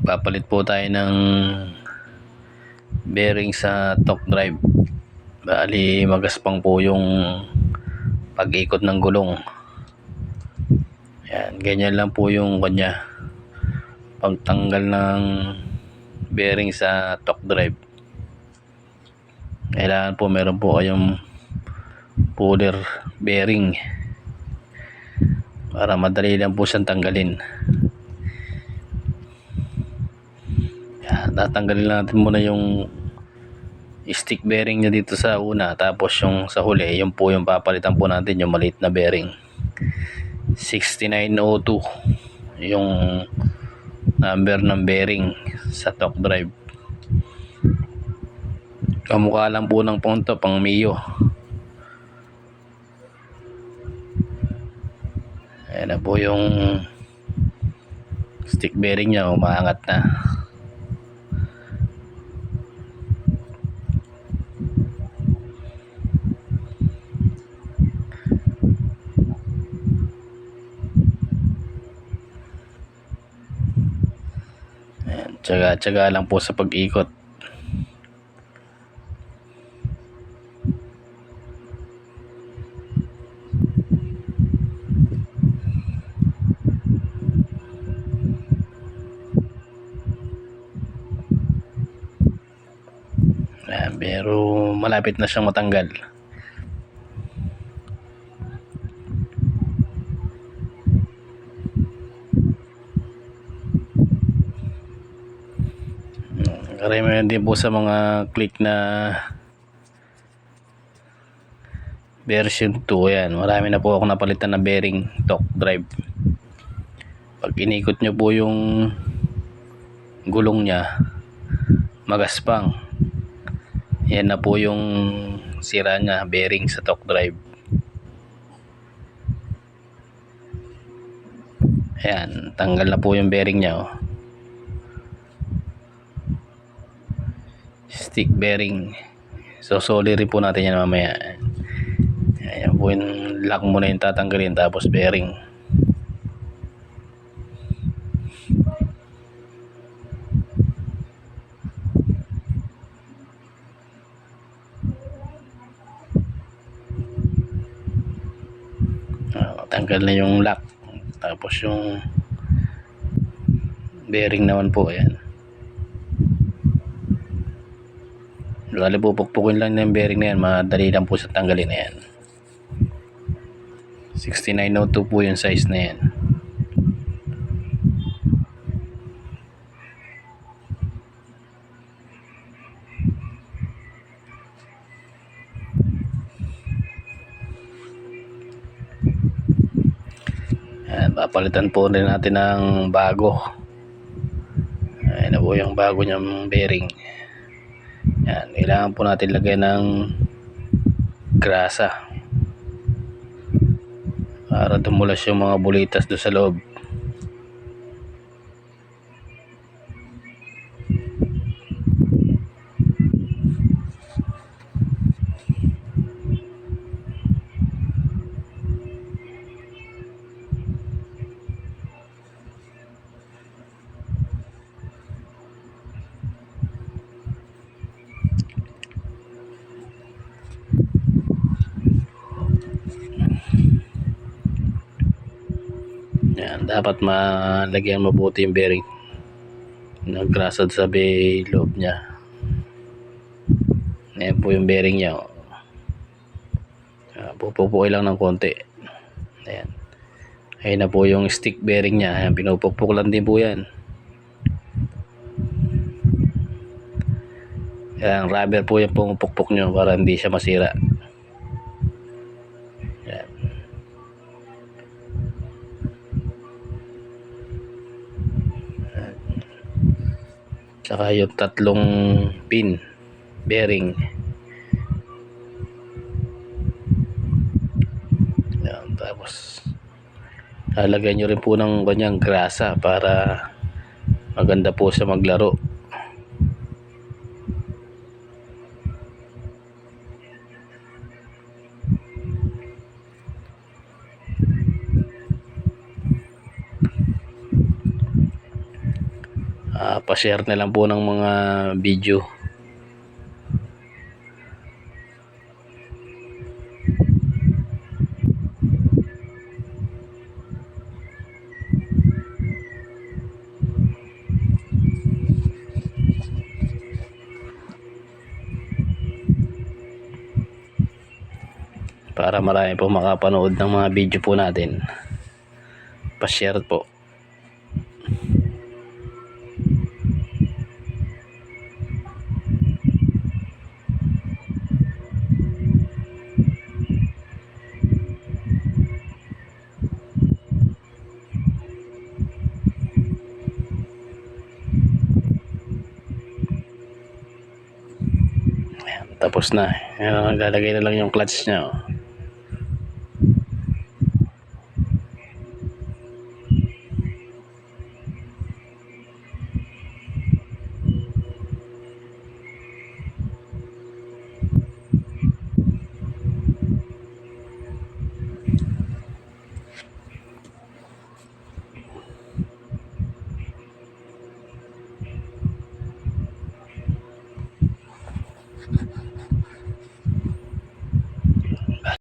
Papalit po tayo ng bearing sa torque drive. Bali magaspang po yung pag-ikot ng gulong. Yan, ganyan lang po yung kanya pagtanggal ng bearing sa torque drive. Kailangan po meron po kayong puller bearing para madali lang po siyang tanggalin. Yan, tatanggalin natin muna yung stick bearing niya dito sa una, tapos yung sa huli, yung po yung papalitan po natin, yung maliit na bearing 6902 yung number ng bearing sa torque drive. Kamukha lang po ng punto pang Mio. Ayan na po yung stick bearing niya, umaangat na. Ayan, tsaga-tsaga lang po sa pag-ikot. Ayan, pero malapit na siyang matanggal. Karamihan din po sa mga click na version 2, yan, marami na po ako napalitan na bearing torque drive. Pag inikot nyo po yung gulong nya, magaspang. Yan na po yung sira nya, bearing sa torque drive. Ayan, tanggal na po yung bearing nya, oh. Stick bearing. So solid rin po natin yan mamaya. Ayan po yung lock muna yung tatanggalin, tapos bearing. Tanggal na yung lock, tapos yung bearing naman po, ayan. Bali po, pukpukin lang yung bearing na yan, madali lang po sa tanggalin na yan. 6902 po yung size na yan. Ayan, papalitan po rin natin ng bago. Ayan na po yung bago niyang bearing. Yan, kailangan po natin lagyan ng grasa para dumulas yung mga bulitas doon sa loob. Yan, dapat malagyan mabuti yung bearing ng grasa sa loob niya. Ayan po yung bearing niya, pupupukin lang ng konti. Ayan. Ayan na po yung stick bearing niya. Ayan, pinupukpuk lang din po yan. Ayan, rubber po yung pumupukpuk nyo para hindi siya masira. Ayan. Tsaka yung tatlong pin bearing. Ayan, tapos lalagyan nyo rin po ng kanyang grasa para maganda po siya maglaro. pa-share na lang po ng mga video. Para marami po makapanood ng mga video po natin. Pa-share po. Ayan, tapos na. Ayan, lalagay na lang yung clutch nya. Oh.